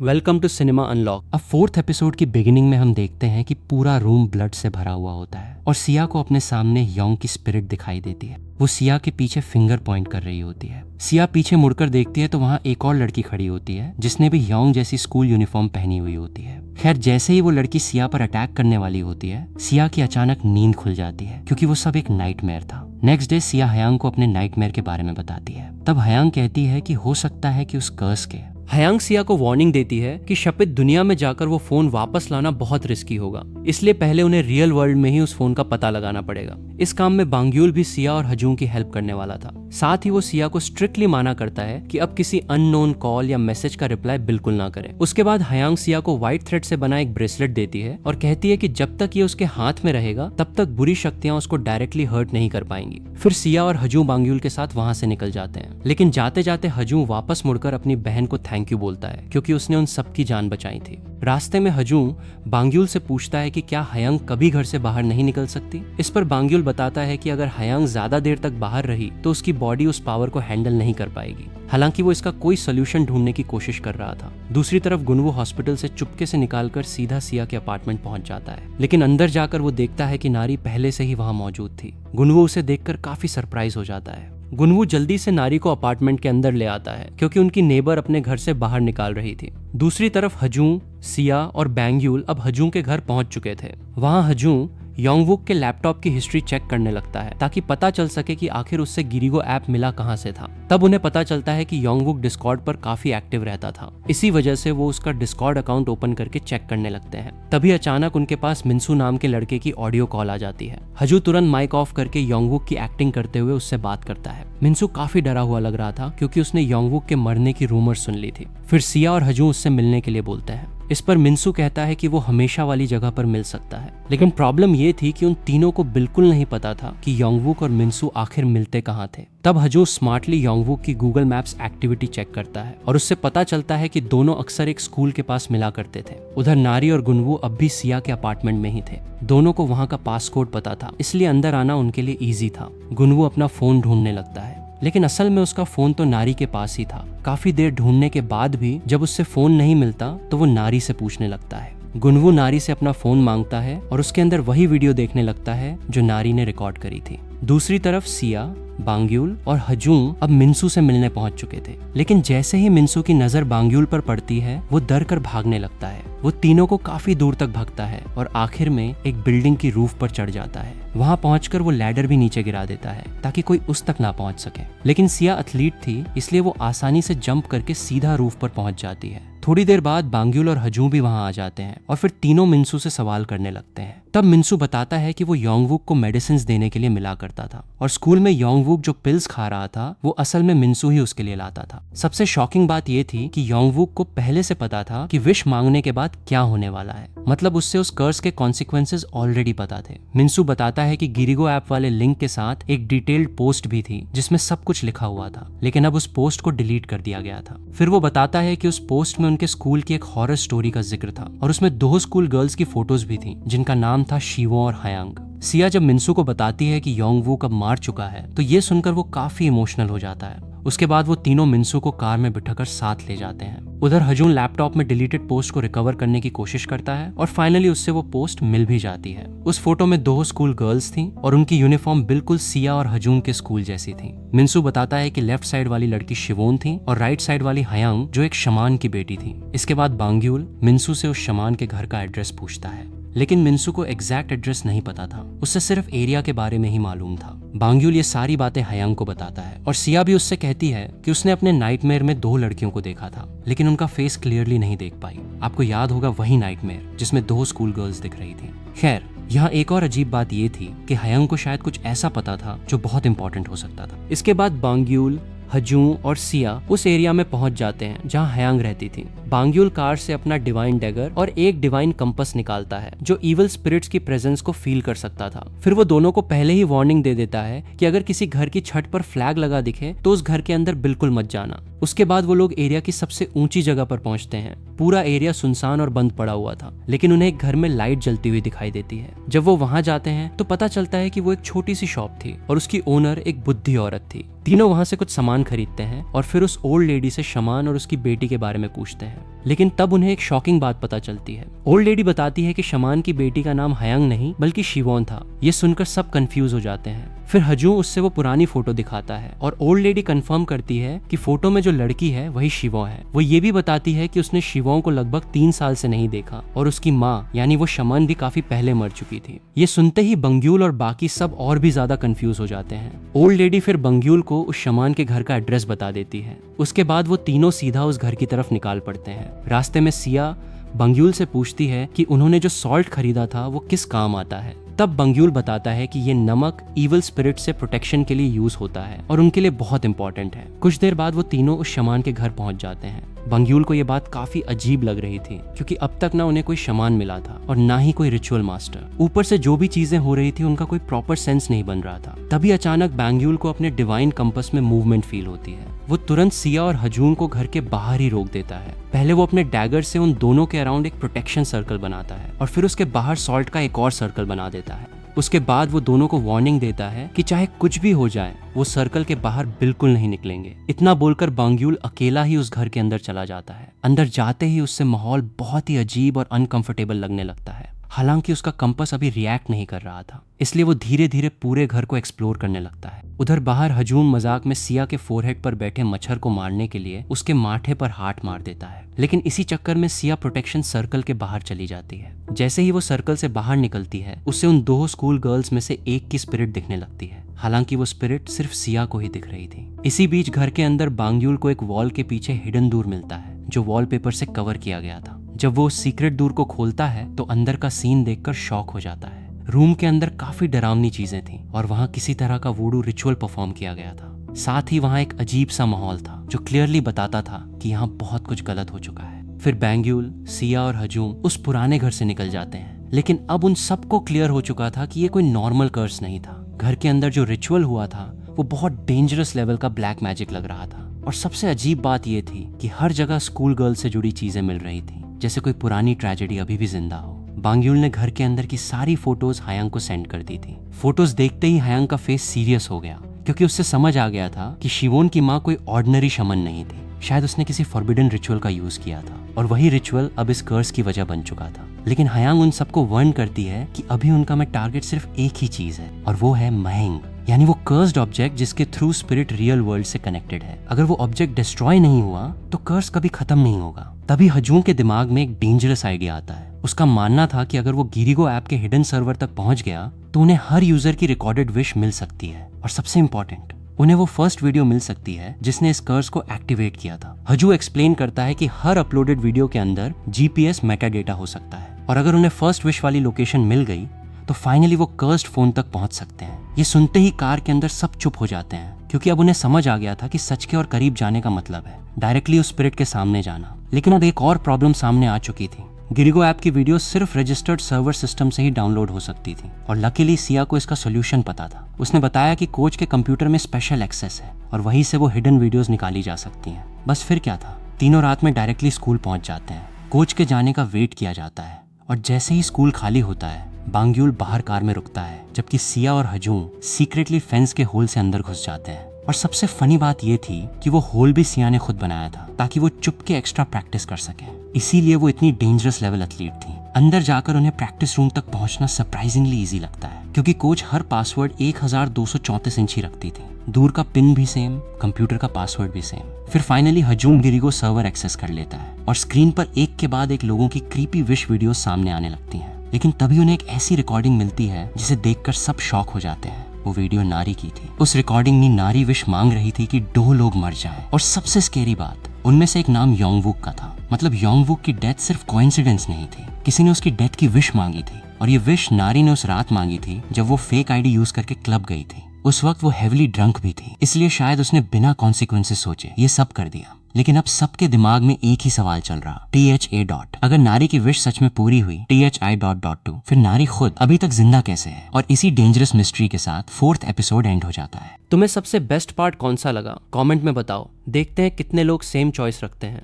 Welcome to cinema unlock. अब fourth episode की beginning में हम देखते हैं कि पूरा रूम ब्लड से भरा हुआ होता है और सिया को अपने सामने योंग की स्पिरिट दिखाई देती है। वो सिया के पीछे फिंगर पॉइंट कर रही होती है। सिया पीछे मुड़कर देखती है तो वहाँ एक और लड़की खड़ी होती है जिसने भी योंग जैसी स्कूल यूनिफॉर्म पहनी हुई होती है। खैर, जैसे ही वो लड़की सिया पर अटैक करने वाली होती है, सिया की अचानक नींद खुल जाती है क्योंकि वो सब एक नाइटमेयर था। नेक्स्ट डे सिया हयांग को अपने नाइटमेयर के बारे में बताती है। तब हयांग कहती है कि हो सकता है कि उस कर्स के। हयांग सिया को वार्निंग देती है कि शपित दुनिया में जाकर वो फोन वापस लाना बहुत रिस्की होगा, इसलिए पहले उन्हें रियल वर्ल्ड में ही उस फोन का पता लगाना पड़ेगा। इस काम में बांग्यूल भी सिया और हजूंग की हेल्प करने वाला था। साथ ही वो सिया को स्ट्रिक्टली माना करता है कि अब किसी अननोन कॉल या मैसेज का रिप्लाई बिल्कुल ना करे। उसके बाद हयांग सिया को व्हाइट थ्रेड से बना एक ब्रेसलेट देती है और कहती है कि जब तक ये उसके हाथ में रहेगा तब तक बुरी शक्तियां उसको डायरेक्टली हर्ट नहीं कर पाएंगी। फिर सिया और हजूं बांग्यूल के साथ वहां से निकल जाते हैं, लेकिन जाते जाते हजूं वापस मुड़कर अपनी बहन को थैंक यू बोलता है क्योंकि उसने उन सबकी जान बचाई थी। रास्ते में हजूं बांग्यूल से पूछता है कि क्या हयांग कभी घर से बाहर नहीं निकल सकती। इस पर बांग्यूल बताता है कि अगर हयांग ज्यादा देर तक बाहर रही तो उसकी बॉडी उस पावर को हैंडल नहीं कर पाएगी। हालांकि वो इसका कोई सोल्यूशन ढूंढने की कोशिश कर रहा था। दूसरी तरफ गुनवू हॉस्पिटल से चुपके से निकालकर सीधा सिया के अपार्टमेंट पहुंच जाता है, लेकिन अंदर जाकर वो देखता है कि नारी पहले से ही वहां मौजूद थी। गुनवू उसे देखकर काफी सरप्राइज हो जाता है। गुनवू जल्दी से नारी को अपार्टमेंट के अंदर ले आता है क्योंकि उनकी नेबर अपने घर से बाहर निकाल रही थी। दूसरी तरफ हजूं, सिया और बांग्यूल अब हजूं के घर पहुंच चुके थे। वहां हजूं योंगवुक के लैपटॉप की हिस्ट्री चेक करने लगता है ताकि पता चल सके कि आखिर उससे गिरिगो ऐप मिला कहां से था। तब उन्हें पता चलता है कि योंगवुक डिस्कॉर्ड पर काफी एक्टिव रहता था, इसी वजह से वो उसका डिस्कॉर्ड अकाउंट ओपन करके चेक करने लगते हैं। तभी अचानक उनके पास मिन्सू नाम के लड़के की ऑडियो कॉल आ जाती है। हजू तुरंत माइक ऑफ करके योंगवुक की एक्टिंग करते हुए उससे बात करता है। मिन्सू काफी डरा हुआ लग रहा था क्योंकि उसने योंगवुक के मरने की रूमर सुन ली थी। फिर सिया और हजू उससे मिलने के लिए बोलते हैं। इस पर मिन्सू कहता है कि वो हमेशा वाली जगह पर मिल सकता है, लेकिन प्रॉब्लम ये थी कि उन तीनों को बिल्कुल नहीं पता था कि योंगवुक और मिन्सू आखिर मिलते कहाँ थे। तब हजू स्मार्टली योंगवुक की गूगल मैप्स एक्टिविटी चेक करता है और उससे पता चलता है कि दोनों अक्सर एक स्कूल के पास मिला करते थे। उधर नारी और गुनवू अब भी सिया के अपार्टमेंट में ही थे। दोनों को वहाँ का पासकोड पता था, इसलिए अंदर आना उनके लिए ईजी था। गुनवू अपना फोन ढूंढने लगता है, लेकिन असल में उसका फोन तो नारी के पास ही था। काफी देर ढूंढने के बाद भी जब उससे फोन नहीं मिलता तो वो नारी से पूछने लगता है। गुनवू नारी से अपना फोन मांगता है और उसके अंदर वही वीडियो देखने लगता है जो नारी ने रिकॉर्ड करी थी। दूसरी तरफ सिया, बांग्यूल और हजूं अब मिन्सू से मिलने पहुंच चुके थे, लेकिन जैसे ही मिन्सू की नजर बांग्यूल पर पड़ती है वो डर कर भागने लगता है। वो तीनों को काफी दूर तक भगता है और आखिर में एक बिल्डिंग की रूफ पर चढ़ जाता है। वहां पहुंचकर वो लैडर भी नीचे गिरा देता है ताकि कोई उस तक ना पहुंच सके, लेकिन सिया एथलीट थी इसलिए वो आसानी से जंप करके सीधा रूफ पर पहुंच जाती है। थोड़ी देर बाद बांग्यूल और हजूं भी वहां आ जाते हैं और फिर तीनों मिन्सू से सवाल करने लगते हैं। तब मिन्सू बताता है कि वो योंगवुक को मेडिसिन देने के लिए मिला करता था और स्कूल में योंगवुक जो पिल्स खा रहा था वो असल में मिन्सू ही उसके लिए लाता था। सबसे शॉकिंग बात ये थी कि योंगवुक को पहले से पता था कि विश मांगने के बाद क्या होने वाला है, मतलब उससे उस कर्स के कॉन्सिक्वेंसेस ऑलरेडी पता थे। मिन्सू बताता है कि गिरिगो ऐप वाले लिंक के साथ एक डिटेल्ड पोस्ट भी थी जिसमें सब कुछ लिखा हुआ था, लेकिन अब उस पोस्ट को डिलीट कर दिया गया था। फिर वो बताता है कि उस पोस्ट में उनके स्कूल की एक हॉरर स्टोरी का जिक्र था और उसमें 2 स्कूल गर्ल्स की फोटोज भी थी जिनका नाम था शिवो और हयांग। सिया जब मिन्सू को बताती है कि योंगवुक अब मार चुका है तो ये सुनकर वो काफी इमोशनल हो जाता है। उसके बाद वो तीनों मिन्सू को कार में बिठाकर साथ ले जाते हैं। उधर हजून लैपटॉप में डिलीटेड पोस्ट को रिकवर करने की कोशिश करता है और फाइनली उससे वो पोस्ट मिल भी जाती है। उस फोटो में 2 स्कूल गर्ल्स थीं और उनकी यूनिफॉर्म बिल्कुल सिया और हजून के स्कूल जैसी थी। मिन्सू बताता है कि लेफ्ट साइड वाली लड़की शिवोन थी और राइट साइड वाली हयांग जो एक शमान की बेटी थी। इसके बाद बांग्यूल मिन्सू से उस शमान के घर का एड्रेस पूछता है, लेकिन मिन्सू को एग्जैक्ट एड्रेस नहीं पता था, उससे सिर्फ एरिया के बारे में ही मालूम था। बांग्यूल ये सारी बातें हयांग को बताता है और सिया भी उससे कहती है कि उसने अपने नाइटमेयर में 2 लड़कियों को देखा था, लेकिन उनका फेस क्लियरली नहीं देख पाई। आपको याद होगा वही नाइटमेयर जिसमें 2 स्कूल गर्ल्स दिख रही थी। खैर, यहाँ एक और अजीब बात ये थी कि हयांग को शायद कुछ ऐसा पता था जो बहुत इंपॉर्टेंट हो सकता था। इसके बाद बांग्यूल, हजूं और सिया उस एरिया में पहुंच जाते हैं जहां हयांग रहती थी। बांग्यूल कार से अपना डिवाइन डैगर और एक डिवाइन कंपस निकालता है जो इविल स्पिरिट्स की प्रेजेंस को फील कर सकता था। फिर वो दोनों को पहले ही वार्निंग दे देता है कि अगर किसी घर की छत पर फ्लैग लगा दिखे तो उस घर के अंदर बिल्कुल मत जाना। उसके बाद वो लोग एरिया की सबसे ऊंची जगह पर पहुंचते हैं। पूरा एरिया सुनसान और बंद पड़ा हुआ था, लेकिन उन्हें एक घर में लाइट जलती हुई दिखाई देती है। जब वो वहां जाते हैं तो पता चलता है कि वो एक छोटी सी शॉप थी और उसकी ओनर एक बुद्धि औरत थी। तीनों वहां से कुछ सामान खरीदते हैं और फिर उस ओल्ड लेडी से शमान और उसकी बेटी के बारे में पूछते हैं। लेकिन तब उन्हें एक शॉकिंग बात पता चलती है। ओल्ड लेडी बताती है कि शमान की बेटी का नाम हयांग नहीं बल्कि शिवोन था। ये सुनकर सब कंफ्यूज हो जाते हैं। फिर हजू उससे वो पुरानी फोटो दिखाता है और ओल्ड लेडी कंफर्म करती है कि फोटो में जो लड़की है वही शिवो है। वो ये भी बताती है कि उसने शिवों को लगभग 3 साल से नहीं देखा और उसकी माँ यानी वो शमन भी काफी पहले मर चुकी थी। ये सुनते ही बंग्यूल और बाकी सब और भी ज्यादा कंफ्यूज हो जाते हैं। ओल्ड लेडी फिर बंग्यूल को उस शमान के घर का एड्रेस बता देती है। उसके बाद वो तीनों सीधा उस घर की तरफ निकाल पड़ते हैं। रास्ते में सिया बंग्यूल से पूछती है कि उन्होंने जो सॉल्ट खरीदा था वो किस काम आता है। तब बंग्यूल बताता है कि ये नमक इविल स्पिरिट से प्रोटेक्शन के लिए यूज होता है और उनके लिए बहुत इंपॉर्टेंट है। कुछ देर बाद वो तीनों उस शमान के घर पहुंच जाते हैं। बंग्यूल को ये बात काफी अजीब लग रही थी क्योंकि अब तक ना उन्हें कोई शमान मिला था और ना ही कोई रिचुअल मास्टर। ऊपर से जो भी चीजें हो रही थी उनका कोई प्रॉपर सेंस नहीं बन रहा था। तभी अचानक बंग्यूल को अपने डिवाइन कंपस में मूवमेंट फील होती है। वो तुरंत सिया और हजून को घर के बाहर ही रोक देता है। पहले वो अपने डैगर से उन दोनों के अराउंड एक प्रोटेक्शन सर्कल बनाता है और फिर उसके बाहर सॉल्ट का एक और सर्कल बना देता है। उसके बाद वो दोनों को वार्निंग देता है कि चाहे कुछ भी हो जाए वो सर्कल के बाहर बिल्कुल नहीं निकलेंगे। इतना बोलकर बंग्यूल अकेला ही उस घर के अंदर चला जाता है। अंदर जाते ही उससे माहौल बहुत ही अजीब और अनकंफर्टेबल लगने लगता है। हालांकि उसका कंपास अभी रिएक्ट नहीं कर रहा था, इसलिए वो धीरे धीरे पूरे घर को एक्सप्लोर करने लगता है। उधर बाहर हजूम मजाक में सिया के फोरहेड पर बैठे मच्छर को मारने के लिए उसके माथे पर हाथ मार देता है, लेकिन इसी चक्कर में सिया प्रोटेक्शन सर्कल के बाहर चली जाती है। जैसे ही वो सर्कल से बाहर निकलती है उससे उन 2 स्कूल गर्ल्स में से एक की स्पिरिट दिखने लगती है। हालांकि वो स्पिरिट सिर्फ सिया को ही दिख रही थी। इसी बीच घर के अंदर बांग्यूल को एक वॉल के पीछे हिडन दूर मिलता है जो वॉलपेपर से कवर किया गया था। जब वो सीक्रेट दूर को खोलता है तो अंदर का सीन देखकर शॉक हो जाता है। रूम के अंदर काफी डरावनी चीजें थीं और वहाँ किसी तरह का वूडू रिचुअल परफॉर्म किया गया था। साथ ही वहाँ एक अजीब सा माहौल था जो क्लियरली बताता था कि यहाँ बहुत कुछ गलत हो चुका है। फिर बंग्यूल, सिया और हजूम उस पुराने घर से निकल जाते हैं, लेकिन अब उन सबको क्लियर हो चुका था कि ये कोई नॉर्मल कर्स नहीं था। घर के अंदर जो रिचुअल हुआ था वो बहुत डेंजरस लेवल का ब्लैक मैजिक लग रहा था। और सबसे अजीब बात ये थी कि हर जगह स्कूल गर्ल से जुड़ी चीजें मिल रही थी, जैसे कोई पुरानी ट्रेजेडी अभी भी जिंदा हो। बंग्यूल ने घर के अंदर की सारी फोटोज हयांग को सेंड कर दी थी। फोटोज देखते ही हयांग का फेस सीरियस हो गया क्योंकि उससे समझ आ गया था कि शिवोन की माँ कोई ऑर्डिनरी शमन नहीं थी। शायद उसने किसी फॉरबिडन रिचुअल का यूज किया था और वही रिचुअल अब इस कर्स की वजह बन चुका था। लेकिन हयांग उन सबको वार्न करती है कि अभी उनका में टारगेट सिर्फ एक ही चीज है और वो है महंग, यानी वो कर्स्ड ऑब्जेक्ट जिसके थ्रू स्पिरिट रियल वर्ल्ड से कनेक्टेड है। अगर वो ऑब्जेक्ट डिस्ट्रॉय नहीं हुआ तो कर्स कभी खत्म नहीं होगा। तभी हजूम के दिमाग में एक डेंजरस आइडिया आता है। उसका मानना था कि अगर वो गिरिगो ऐप के हिडन सर्वर तक पहुंच गया तो उन्हें हर यूजर की रिकॉर्डेड विश मिल सकती है और सबसे इंपॉर्टेंट उन्हें वो फर्स्ट वीडियो मिल सकती है जिसने इस कर्स को एक्टिवेट किया था। हजू एक्सप्लेन करता है कि हर अपलोडेड वीडियो के अंदर जीपीएस मेटाडेटा हो सकता है और अगर उन्हें फर्स्ट विश वाली लोकेशन मिल गई तो फाइनली वो कर्स्ड फोन तक पहुंच सकते हैं। ये सुनते ही कार के अंदर सब चुप हो जाते हैं क्योंकि अब उन्हें समझ आ गया था कि सच के और करीब जाने का मतलब है डायरेक्टली उस स्पिरिट के सामने जाना। लेकिन अब एक और प्रॉब्लम सामने आ चुकी थी। गिरिगो ऐप की वीडियो सिर्फ रजिस्टर्ड सर्वर सिस्टम से ही डाउनलोड हो सकती थी और लकीली सिया को इसका सोल्यूशन पता था। उसने बताया कि कोच के कंप्यूटर में स्पेशल एक्सेस है और वहीं से वो हिडन वीडियोस निकाली जा सकती हैं। बस फिर क्या था, तीनों रात में डायरेक्टली स्कूल पहुंच जाते हैं। कोच के जाने का वेट किया जाता है और जैसे ही स्कूल खाली होता है बंग्यूल बाहर कार में रुकता है जबकि सिया और हजूम सीक्रेटली फेंस के होल से अंदर घुस जाते हैं। और सबसे फनी बात ये थी कि वो होल भी सिया ने खुद बनाया था ताकि वो चुप के एक्स्ट्रा प्रैक्टिस कर सके। इसीलिए वो इतनी डेंजरस लेवल एथलीट थी। अंदर जाकर उन्हें प्रैक्टिस रूम तक पहुंचना सरप्राइजिंगली इजी लगता है क्योंकि कोच हर पासवर्ड 1234 इंच ही रखती थी। दूर का पिन भी सेम, कंप्यूटर का पासवर्ड भी सेम। फिर फाइनली हजूम गिरिगो सर्वर एक्सेस कर लेता है और स्क्रीन पर एक के बाद एक लोगों की क्रीपी विश वीडियो सामने आने लगती हैं। लेकिन तभी उन्हें एक ऐसी रिकॉर्डिंग मिलती है जिसे देखकर सब शॉक हो जाते हैं। वो वीडियो नारी की थी। उस रिकॉर्डिंग में नारी विश मांग रही थी कि 2 लोग मर जाएं और सबसे स्केरी बात, उनमें से एक नाम योंगवुक का था। मतलब योंगवुक की डेथ सिर्फ कोइंसिडेंस नहीं थी, किसी ने उसकी डेथ की विश मांगी थी और ये विश नारी ने उस रात मांगी थी जब वो फेक आईडी यूज करके क्लब गई थी। उस वक्त वो हेविली ड्रंक भी थी, इसलिए शायद उसने बिना कॉन्सिक्वेंसेस सोचे ये सब कर दिया। लेकिन अब सबके दिमाग में एक ही सवाल चल रहा, THA. अगर नारी की विश सच में पूरी हुई THI.2 फिर नारी खुद अभी तक जिंदा कैसे है? और इसी डेंजरस मिस्ट्री के साथ 4th एपिसोड एंड हो जाता है। तुम्हें सबसे बेस्ट पार्ट कौन सा लगा? कमेंट में बताओ। देखते हैं कितने लोग सेम चॉइस रखते हैं।